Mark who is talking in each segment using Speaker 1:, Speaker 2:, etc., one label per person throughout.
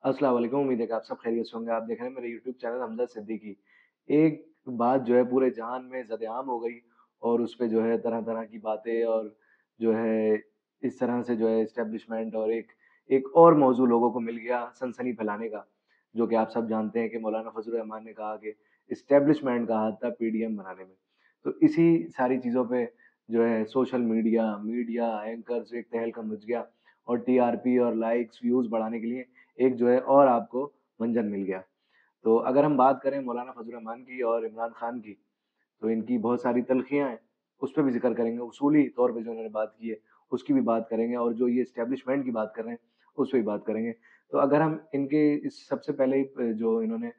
Speaker 1: अस्सलाम वालेकुम, उम्मीद है कि आप सब खैरियत से होंगे। आप देख रहे हैं मेरा यूट्यूब चैनल हमज़ा सिद्दीकी। एक बात जो है पूरे जहान में ज़द-ए-आम हो गई और उसपे जो है तरह-तरह की बातें और जो है इस तरह से जो है एस्टेब्लिशमेंट और एक एक और मौज़ू लोगों को मिल गया सनसनी फैलाने का, जो कि आप सब जानते हैं कि मौलाना फज़लुर रहमान ने कहा कि एस्टेब्लिशमेंट का हाथ था पीडीएम बनाने में। तो इसी सारी चीज़ों पे जो है सोशल मीडिया, मीडिया, एंकर्स एक तहलका मच गया और टीआरपी और लाइक्स, व्यूज़ बढ़ाने के लिए एक जो है और आपको मंज़र मिल गया। तो अगर हम बात करें मौलाना फज़ल रहमान की और इमरान खान की, तो इनकी बहुत सारी तल्ख़ियाँ हैं, उस पे भी ज़िक्र करेंगे। उसूली तौर पे जो इन्होंने बात की है, उसकी भी बात करेंगे और जो ये एस्टेब्लिशमेंट की बात कर रहे हैं, उस पे भी बात करेंगे। तो अगर हम इनके इस सबसे पहले जो इन्होंने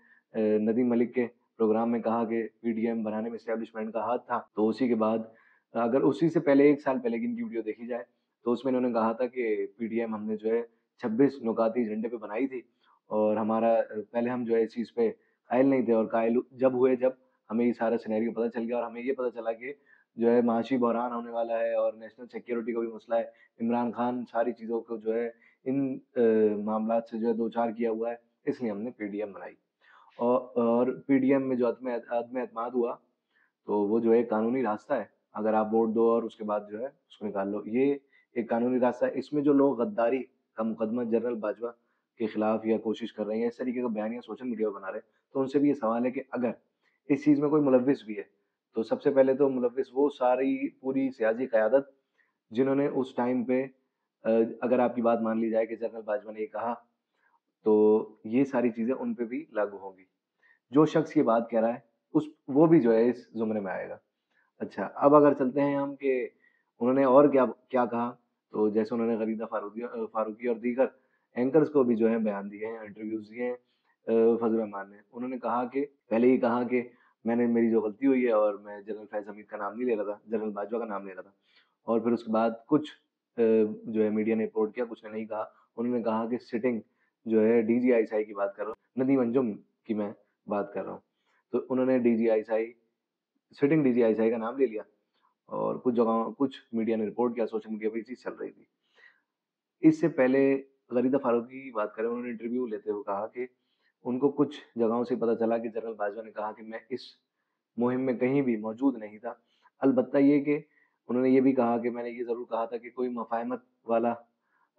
Speaker 1: नदीम मलिक के प्रोग्राम में कहा कि पीडीएम बनाने में एस्टेब्लिशमेंट का हाथ था, तो उसी के बाद अगर उसी से पहले 1 साल पहले की इनकी वीडियो देखी जाए, तो उसमें इन्होंने कहा था कि पीडीएम हमने जो है 26 नुकाती एजेंडे पे बनाई थी और हमारा पहले हम जो है इस चीज़ पे कायल नहीं थे और कायल जब हुए जब हमें ये सारा सिनेरियो पता चल गया और हमें ये पता चला कि जो है माशी बहरान होने वाला है और नेशनल सिक्योरिटी का भी मसला है। इमरान खान सारी चीज़ों को जो है इन मामलात से जो है दो-चार किया हुआ है, इसलिए हमने पीडीएम बनाई। औ और पीडीएम में जो अदम एतमाद हुआ, तो वो जो है कानूनी रास्ता है। अगर आप वोट दो और उसके बाद जो है उसको निकाल लो, ये एक कानूनी रास्ता है। इसमें जो लोग गद्दारी का मुकदमा जनरल बाजवा के खिलाफ या कोशिश कर रहे हैं, इस तरीके का बयानिया सोशल मीडिया पे बना रहे हैं, तो उनसे भी ये सवाल है कि अगर इस चीज़ में कोई मुलव्विस भी है, तो सबसे पहले तो मुलव्विस वो सारी पूरी सियासी क़यादत जिन्होंने उस टाइम पे अगर आपकी बात मान ली जाए कि जनरल बाजवा ने ये कहा, तो ये सारी चीज़ें उन पे भी लागू होंगी। जो शख्स ये बात कह रहा है, उस वो भी जो है इस ज़ुमरे में आएगा। अच्छा, अब अगर चलते हैं हम कि उन्होंने और क्या क्या कहा, तो जैसे उन्होंने गरीदा फ़ारूकी और दीगर एंकर्स को भी जो है बयान दिए हैं, इंटरव्यूज़ दिए हैं फज़ल रहमान ने। उन्होंने कहा कि पहले ये कहा कि मैंने मेरी जो गलती हुई है और मैं जनरल फैज़ हमीद का नाम नहीं ले रहा था, जनरल बाजवा का नाम ले रहा था। और फिर उसके बाद कुछ जो है मीडिया ने रिपोर्ट किया, कुछ ने नहीं कहा। उन्होंने कहा कि सिटिंग जो है डीजीआईएसआई की बात कर रहा हूँ, नदीम अंजुम की मैं बात कर रहा हूँ। तो उन्होंने डीजीआईएसआई सिटिंग डीजीआईएसआई का नाम ले लिया और कुछ मीडिया ने रिपोर्ट किया, सोशल मीडिया पे ये चीज़ चल रही थी। इससे पहले गरीदा फ़ारूकी की बात करें, उन्होंने इंटरव्यू लेते हुए कहा कि उनको कुछ जगहों से पता चला कि जनरल बाजवा ने कहा कि मैं इस मुहिम में कहीं भी मौजूद नहीं था। अलबत्ता ये कि उन्होंने ये भी कहा कि मैंने ये ज़रूर कहा था कि कोई मुफ़ाहमत वाला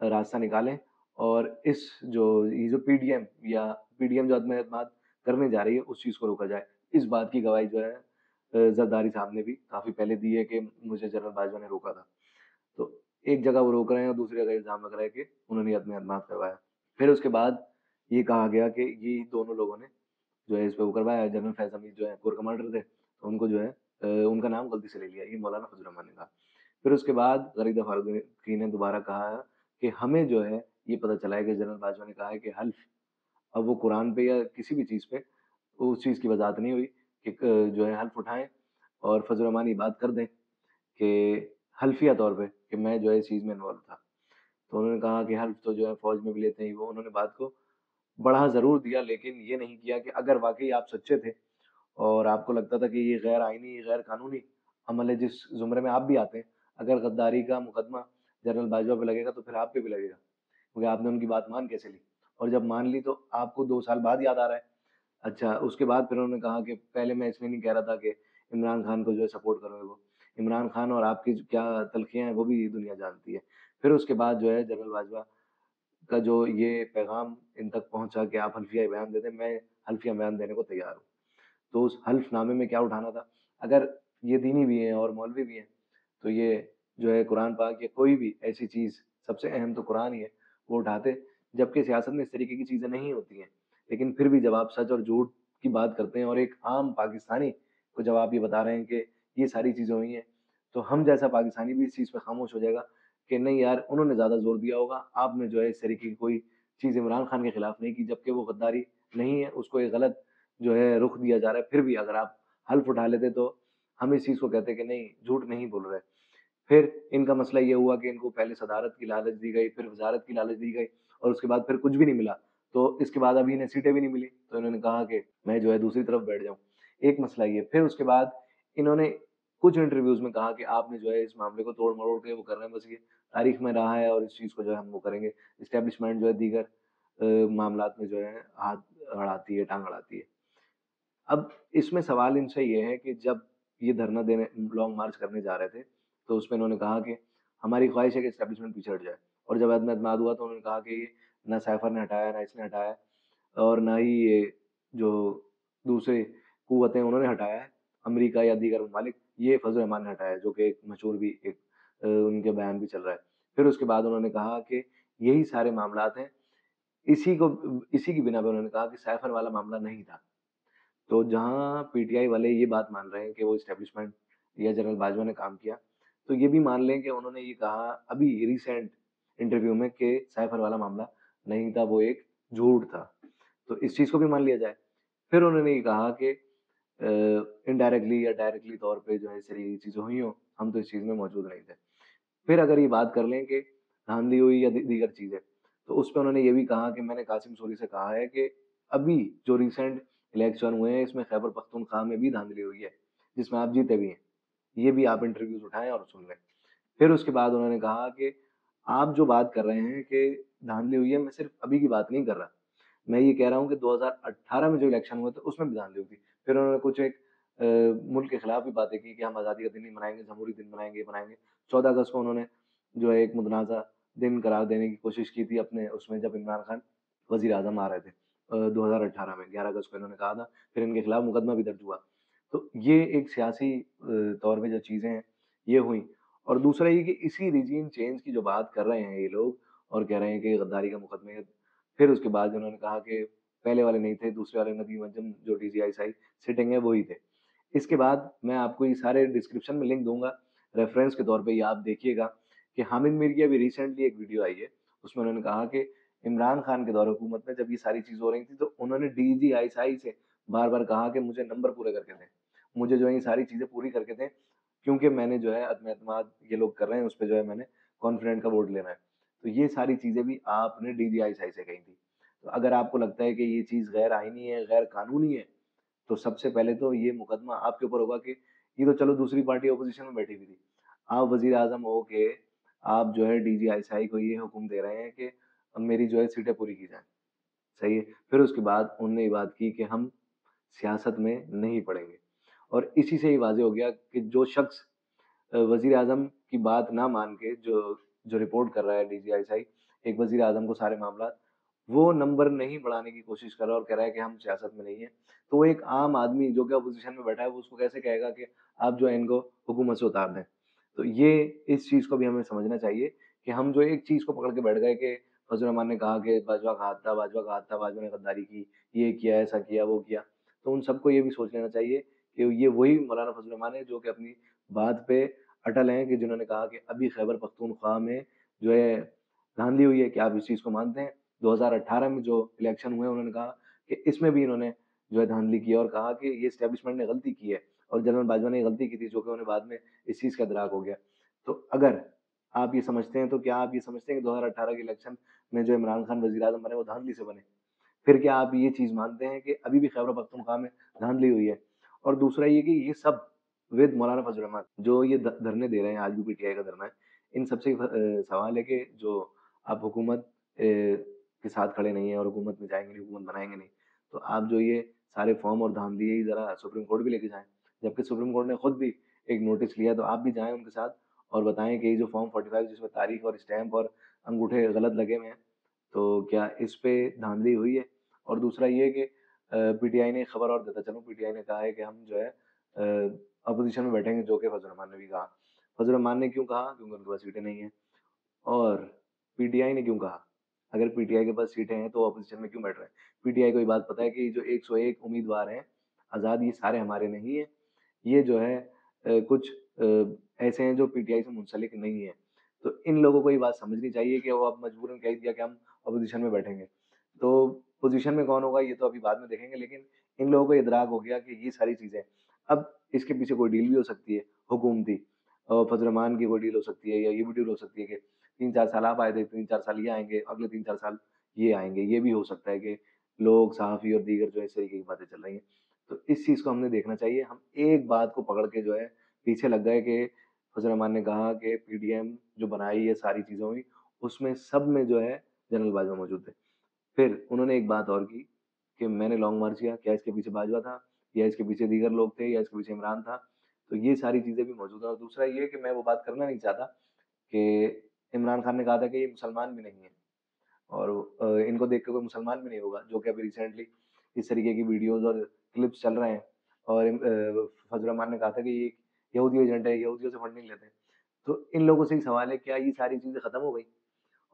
Speaker 1: रास्ता निकालें और ये जो पीडीएम जो अदम-ए-एतमाद करने जा रही है, उस चीज़ को रोका जाए। इस बात की गवाही जो है ज़रदारी साहब ने भी काफ़ी पहले दी है कि मुझे जनरल बाजवा ने रोका था। तो एक जगह वो रोक रहे हैं और दूसरी जगह इल्ज़ाम लग रहा है कि उन्होंने अदम-ए-एतमाद करवाया। फिर उसके बाद ये कहा गया कि ये दोनों लोगों ने जो है इस पे वो करवाया, जनरल फैज़ हमीद जो है कोर कमांडर थे, तो उनको जो है उनका नाम गलती से ले लिया, ये मौलाना फज़ल रहमान ने कहा। फिर उसके बाद गरीदा फ़ारूकी ने दोबारा कहा कि हमें जो है ये पता चला है कि जनरल बाजवा ने कहा है कि हल्फ़, अब वो कुरान पे या किसी भी चीज़ पे उस चीज़ की वज़ाहत नहीं हुई कि जो है हल्फ़ उठाएँ और फज़ल रहमान ये बात कर दें कि हल्फ़िया तौर पे कि मैं जो है इस चीज़ में इन्वॉल्व था। तो उन्होंने कहा कि हल्फ़ तो जो है फ़ौज में भी लेते हैं, वो उन्होंने बात को बढ़ा ज़रूर दिया लेकिन ये नहीं किया कि अगर वाक़ई आप सच्चे थे और आपको लगता था कि ये गैर आइनी, ये गैर कानूनी अमल है जिस ज़ुमरे में आप भी आते हैं, अगर गद्दारी का मुकदमा जनरल बाजवा पे लगेगा तो फिर आप पे भी लगेगा, क्योंकि आपने उनकी बात मान कैसे ली? और जब मान ली तो आपको 2 साल बाद याद आ रहा है। अच्छा, उसके बाद फिर उन्होंने कहा कि पहले मैं इसलिए नहीं कह रहा था कि इमरान खान को जो है सपोर्ट करोगे वो। इमरान खान और आपकी जो क्या तल्ख़ियाँ हैं, वो भी दुनिया जानती है। फिर उसके बाद जो है जनरल बाजवा का जो ये पैगाम इन तक पहुँचा कि आप हल्फ़िया बयान दे दें, मैं हल्फ़िया बयान देने को तैयार हूँ। तो उस हल्फ़नामे में क्या उठाना था? अगर ये दीनी भी हैं और मौलवी भी हैं, तो ये जो है कुरान पाक या कोई भी ऐसी चीज़, सबसे अहम तो कुरान ही है, वो उठाते, जबकि सियासत में इस तरीके की चीज़ें नहीं होती हैं। लेकिन फिर भी जब आप सच और झूठ की बात करते हैं और एक आम पाकिस्तानी को जब आप ये बता रहे हैं कि ये सारी चीज़ें हुई हैं, तो हम जैसा पाकिस्तानी भी इस चीज़ पे खामोश हो जाएगा कि नहीं यार, उन्होंने ज़्यादा ज़ोर दिया होगा, आपने जो है इस तरीके की कोई चीज़ इमरान खान के खिलाफ नहीं की, जबकि वो गद्दारी नहीं है, उसको एक गलत जो है रुख दिया जा रहा है। फिर भी अगर आप हल्फ़ उठा लेते तो हम इस चीज़ को कहते कि नहीं, झूठ नहीं बोल रहे। फिर इनका मसला ये हुआ कि इनको पहले सदारत की लालच दी गई, फिर वज़ारत की लालच दी गई और उसके बाद फिर कुछ भी नहीं मिला। तो इसके बाद अभी इन्हें सीटें भी नहीं मिली, तो इन्होंने कहा कि मैं जो है दूसरी तरफ बैठ जाऊँ। एक मसला ये। फिर उसके बाद इन्होंने कुछ इंटरव्यूज़ में कहा कि आपने जो है इस मामले को तोड़-मरोड़ के वो कर रहे हैं, बस ये तारीख में रहा है और इस चीज़ को जो है हम वो करेंगे। एस्टेब्लिशमेंट जो है दीगर मामलात में जो है हाथ अड़ाती है, टाँग अड़ाती है। अब इसमें सवाल इनसे ये है कि जब ये धरना देने लॉन्ग मार्च करने जा रहे थे, तो उसमें इन्होंने कहा कि हमारी ख़्वाहिश है कि एस्टेब्लिशमेंट पीछे हट जाए और जब एतमाद हुआ तो उन्होंने कहा कि ये ना सैफर ने हटाया, ना इसने हटाया और ना ही ये जो दूसरे कुव्वतें उन्होंने हटाया है, अमेरिका या दीगर ममालिक, ये फज़ल रहमान ने हटाया है, जो कि एक मशहूर भी एक उनके बयान भी चल रहा है। फिर उसके बाद उन्होंने कहा कि यही सारे मामलात हैं, इसी की बिना पे उन्होंने कहा कि सैफर वाला मामला नहीं था। तो जहाँ पीटीआई वाले ये बात मान रहे हैं कि वो एस्टेब्लिशमेंट या जनरल बाजवा ने काम किया, तो ये भी मान लें कि उन्होंने ये कहा अभी रिसेंट इंटरव्यू में कि सैफर वाला मामला नहीं था, वो एक झूठ था। तो इस चीज़ को भी मान लिया जाए। फिर उन्होंने ये कहा कि इनडायरेक्टली या डायरेक्टली तौर पे जो है इस तरह की चीज़ें हुई हों, हम तो इस चीज़ में मौजूद नहीं थे। फिर अगर ये बात कर लें कि धांधली हुई या दीगर चीज़ें, तो उसपे उन्होंने ये भी कहा कि मैंने कासिम सूरी से कहा है कि अभी जो रिसेंट इलेक्शन हुए हैं, इसमें खैबर पख्तूनख्वा में भी धांधली हुई है, जिसमें आप जीते भी हैं। ये भी आप इंटरव्यूज़ उठाएँ और सुन लें। फिर उसके बाद उन्होंने कहा कि आप जो बात कर रहे हैं कि धांधली हुई है, मैं सिर्फ़ अभी की बात नहीं कर रहा। मैं ये कह रहा हूँ कि 2018 में जो इलेक्शन हुए थे, उसमें भी धांधली हुई थी। फिर उन्होंने कुछ एक मुल्क के खिलाफ भी बातें की कि हम आज़ादी का दिन नहीं मनाएँगे, जमहूरी दिन मनाएँगे, ये मनाएँगे। 14 अगस्त को उन्होंने जो है एक मुतनाज़ा दिन करार देने की कोशिश की थी अपने उसमें जब इमरान खान वज़ीर-ए-आज़म आ रहे थे 2018 में 11 अगस्त को इन्होंने कहा था, फिर इनके खिलाफ मुकदमा भी दर्ज हुआ। तो ये एक सियासी तौर पे जो चीज़ें हैं, ये हुई और दूसरा ये कि इसी रिजीम चेंज की जो बात कर रहे हैं ये लोग और कह रहे हैं कि गद्दारी का मुकदमे फिर उसके बाद उन्होंने कहा कि पहले वाले नहीं थे, दूसरे वाले नदीम अंजुम जो डीजीआईएसआई सिटिंग है, वो ही थे। इसके बाद मैं आपको ये सारे डिस्क्रिप्शन में लिंक दूँगा, रेफ़रेंस के तौर पे ये आप देखिएगा कि हामिद मीर की अभी रिसेंटली एक वीडियो आई है, उसमें उन्होंने कहा कि इमरान खान के दौर हुकूमत में जब ये सारी चीज़ हो रही थी, तो उन्होंने डीजीआईएसआई से बार-बार कहा कि मुझे नंबर पूरे करके दें। मुझे जो है ये सारी चीज़ें पूरी करके दें, क्योंकि मैंने जो है अदम एतमाद ये लोग कर रहे हैं, उसपे जो है मैंने कॉन्फिडेंट का वोट लेना है। तो ये सारी चीज़ें भी आपने डीजीआईएसआई से कही थी। तो अगर आपको लगता है कि ये चीज़ गैर आईनी है, गैर कानूनी है, तो सबसे पहले तो ये मुकदमा आपके ऊपर होगा कि ये तो चलो दूसरी पार्टी अपोज़िशन में बैठी हुई थी। आप वज़ीर-ए-आज़म हो के आप जो है डीजीआईएसआई को ये हुक्म दे रहे हैं कि अब मेरी जो है सीटें पूरी की जाएँ, सही है। फिर उसके बाद उन्होंने ये बात की कि हम सियासत में नहीं पड़ेंगे और इसी से ही वाज़ेह हो गया कि जो शख़्स वज़ीर-ए-आज़म की बात ना मान के जो जो रिपोर्ट कर रहा है डीजीआईएसआई, एक वज़ीर-ए-आज़म को सारे मामलात, वो नंबर नहीं बढ़ाने की कोशिश कर रहा है और कह रहा है कि हम सियासत में नहीं हैं। तो वो एक आम आदमी जो कि अपोज़िशन में बैठा है, वो उसको कैसे कहेगा कि आप जो है इनको हुकूमत से उतार दें। तो ये इस चीज़ को भी हमें समझना चाहिए कि हम जो एक चीज़ को पकड़ के बैठ गए कि फज़ल रहमान ने कहा कि बाजवा का हाथ था, बाजवा का हाथ था, बाजवा ने गद्दारी की, ये किया, ऐसा किया, वो किया। तो उन सबको ये भी सोच लेना चाहिए कि ये वही मौलाना फज़ल रहमान है जो कि अपनी बात पे अटल हैं कि जिन्होंने कहा कि अभी खैबर पख्तूनख्वा में जो है धांधली हुई है, क्या आप इस चीज़ को मानते हैं? 2018 में जो इलेक्शन हुए उन्होंने कहा कि इसमें भी इन्होंने जो है धांधली की है और कहा कि ये एस्टेब्लिशमेंट ने गलती की है और जनरल बाजवा ने गलती की थी जो कि उन्हें बाद में इस चीज़ का इदराक हो गया। तो अगर आप ये समझते हैं तो क्या आप ये समझते हैं कि 2018 के इलेक्शन में जो इमरान खान वज़ीर-ए-आज़म बने वो धांधली से बने? फिर क्या आप ये चीज़ मानते हैं कि अभी भी खैबर पख्तूनख्वा में धांधली हुई है? और दूसरा ये कि ये सब विद मौलाना फज़ल रहमान जो ये धरने दे रहे हैं, आज भी पीटीआई का धरना है, इन सबसे सवाल है कि जो आप हुकूमत के साथ खड़े नहीं हैं और हुकूमत में जाएँगे नहीं, हुकूमत बनाएँगे नहीं, तो आप जो ये सारे फॉर्म और धांधली है, ये ज़रा सुप्रीम कोर्ट भी लेके जाएँ। जबकि सुप्रीम कोर्ट ने खुद भी एक नोटिस लिया, तो आप भी जाएँ उनके साथ और बताएँ कि ये जो फॉर्म 45 जिसमें तारीख और स्टैम्प और अंगूठे गलत लगे हुए हैं, तो क्या इस पे धांधली हुई है? और दूसरा ये कि पीटीआई ने खबर और देता चलूँ, पीटीआई ने कहा है कि हम जो है अपोज़िशन में बैठेंगे, जो कि फज़ल रहमान ने भी कहा। फज़ल रहमान ने क्यों कहा? क्योंकि उनके पास सीटें नहीं हैं और पीटीआई ने क्यों कहा? अगर पीटीआई के पास सीटें हैं, तो वो अपोज़िशन में क्यों बैठ रहे हैं? पीटीआई को ये बात पता है कि जो 101 उम्मीदवार हैं, आज़ाद, ये सारे हमारे नहीं हैं। ये जो है कुछ ऐसे हैं जो पीटीआई से मुंसलिक नहीं हैं। तो इन लोगों को ये बात समझनी चाहिए कि वो अब मजबूरन कह ही दिया कि हम अपोज़िशन में बैठेंगे। तो पोज़ीशन में कौन होगा ये तो अभी बाद में देखेंगे, लेकिन इन लोगों को इदराक हो गया कि ये सारी चीज़ें अब इसके पीछे कोई डील भी हो सकती है हुकूमती फज़ल रहमान की कोई डील हो सकती है या ये भी डील हो सकती है कि 3-4 साल आप आए थे, 3-4 साल ये आएँगे, अगले 3-4 साल ये आएँगे। ये भी हो सकता है कि लोग, सहाफ़ी और दीगर जो है इस तरीके की बातें चल रही हैं। तो इस चीज़ को हमने देखना चाहिए। हम एक बात को पकड़ के जो है पीछे लग गए कि फज़ल रहमान ने कहा कि पीडीएम जो बनाई है सारी चीज़ें हुई, उसमें सब में जो है जनरल बाजवा मौजूद थे। फिर उन्होंने एक बात और की कि मैंने लॉन्ग मार्च किया, क्या इसके पीछे बाजवा था या इसके पीछे दीगर लोग थे या इसके पीछे इमरान था? तो ये सारी चीज़ें भी मौजूद हैं और दूसरा ये कि मैं वो बात करना नहीं चाहता कि इमरान खान ने कहा था कि ये मुसलमान भी नहीं है और इनको देख के कोई मुसलमान भी नहीं होगा, जो कि अभी रिसेंटली इस तरीके की वीडियोज़ और क्लिप्स चल रहे हैं और फजल रहमान ने कहा था कि ये यहूदी एजेंट है, यहूदियों से फंडिंग लेते हैं। तो इन लोगों से ही सवाल है, क्या ये सारी चीज़ें खत्म हो गई?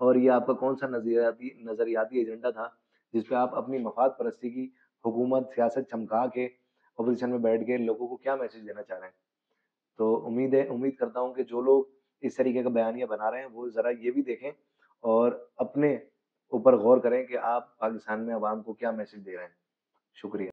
Speaker 1: और ये आपका कौन-सा नज़रियाती एजेंडा था, जिस पे आप अपनी मफ़ाद परस्ती की हुकूमत, सियासत चमका के, ऑपोज़िशन में बैठ के लोगों को क्या मैसेज देना चाह रहे हैं? तो उम्मीद करता हूँ कि जो लोग इस तरीके का बयानिया बना रहे हैं, वो ज़रा ये भी देखें और अपने ऊपर गौर करें कि आप पाकिस्तान में अवाम को क्या मैसेज दे रहे हैं। शुक्रिया।